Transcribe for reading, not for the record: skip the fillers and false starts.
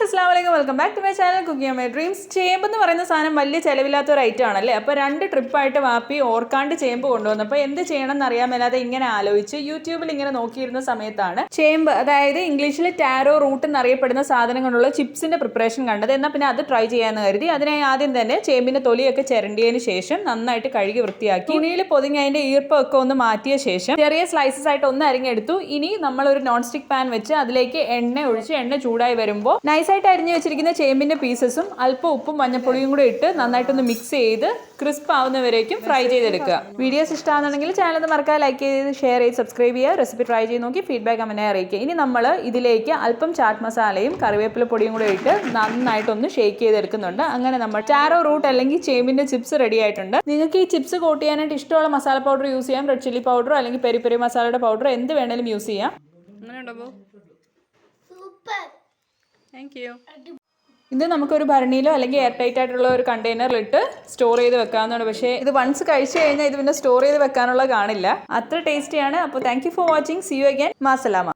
അസ്സലാമു അലൈക്കും welcome back to my channel cooking my dreams. ചേമ്പ് എന്ന് പറയുന്ന സാധനം വലിയ ചിലവില്ലാത്ത ഒരു ഐറ്റം ആണല്ലേ. അപ്പോൾ 2 ട്രിപ്പായിട്ട് വാപ്പി ഓർക്കാണ്ട് ചേമ്പ് കൊണ്ടുവന്നപ്പോൾ എന്ത് ചെയ്യണം എന്ന് അറിയാമല്ലാതെ ഇങ്ങനെ ആലോചിച്ച് യൂട്യൂബിൽ ഇങ്ങനെ നോക്കിയിരുന്ന സമയത്താണ് ചേമ്പ്, അതായത് ഇംഗ്ലീഷിൽ ടാരോ റൂട്ട് എന്നറിയപ്പെടുന്ന സാധനം കൊണ്ടുള്ള ചിപ്സിന്റെ പ്രിപ്പറേഷൻ കണ്ടത്. എന്നാൽ പിന്നെ അത് ട്രൈ ചെയ്യാമെന്ന് കരുതി അതിനായി ആദ്യം തന്നെ ചേമ്പിന്റെ തൊലിയൊക്കെ ചിരണ്ടിയതിന് ശേഷം നന്നായിട്ട് കഴുകി വൃത്തിയാക്കി തുണിയിൽ പൊതിഞ്ഞ് അതിന്റെ ഈർപ്പമൊക്കെ ഒന്ന് മാറ്റിയ ശേഷം ചെറിയ സ്ലൈസസ് ആയിട്ട് ഒന്ന് അരിഞ്ഞെടുത്തു. ഇനി നമ്മൾ ഒരു നോൺ സ്റ്റിക് പാൻ വെച്ച് അതിലേക്ക് എണ്ണ ഒഴിച്ച് എണ്ണ ചൂടായി വരുമ്പോൾ നൈസായിട്ട് അരിഞ്ഞു വെച്ചിരിക്കുന്ന ചേമ്പിന്റെ പീസസും അല്പം ഉപ്പും മഞ്ഞപ്പൊടിയും കൂടെ ഇട്ട് നന്നായിട്ടൊന്ന് മിക്സ് ചെയ്ത് ക്രിസ്പ് ആവുന്നവരേക്കും ഫ്രൈ ചെയ്തെടുക്കുക. വീഡിയോസ് ഇഷ്ടമാണെന്നുണ്ടെങ്കിൽ ചാനൽ ഒന്ന് മറക്കാതെ ലൈക്ക് ചെയ്ത് ഷെയർ ചെയ്ത് സബ്സ്ക്രൈബ് ചെയ്യുക. റെസിപ്പി ട്രൈ ചെയ്ത് നോക്കി ഫീഡ്ബാക്ക് കമന്റായി അറിയിക്കുക. ഇനി നമ്മൾ ഇതിലേക്ക് അല്പം ചാറ്റ് മസാലയും കറിവേപ്പില പൊടിയും കൂടെ ഇട്ട് നന്നായിട്ടൊന്ന് ഷേക്ക് ചെയ്തെടുക്കുന്നുണ്ട്. അങ്ങനെ നമ്മൾ ടാരോ റൂട്ട് അല്ലെങ്കിൽ ചേമ്പിന്റെ ചിപ്സ് റെഡി ആയിട്ടുണ്ട്. നിങ്ങൾക്ക് ഈ ചിപ്സ് കോട്ട് ചെയ്യാനായിട്ട് ഇഷ്ടമുള്ള മസാല പൗഡർ യൂസ് ചെയ്യാം. റെഡ് ചില്ലി പൗഡറോ അല്ലെങ്കിൽ പെരി പെരി മസാലയുടെ പൗഡർ എന്ത് വേണേലും യൂസ് ചെയ്യാം. അങ്ങനെ ഉണ്ടോ? Thank you. ഇത് നമുക്കൊരു ഭരണിയിലോ അല്ലെങ്കിൽ എയർ ടൈറ്റ് ആയിട്ടുള്ള ഒരു കണ്ടെയ്നറിലിട്ട് സ്റ്റോർ ചെയ്ത് വെക്കാവുന്നതാണ്. പക്ഷേ ഇത് വൺസ് കഴിച്ചു കഴിഞ്ഞാൽ ഇത് പിന്നെ സ്റ്റോർ ചെയ്ത് വെക്കാനുള്ള കാണില്ല. അത്ര ടേസ്റ്റിയാണ്. അപ്പോൾ thank you for watching. See you again. മാസലാമ.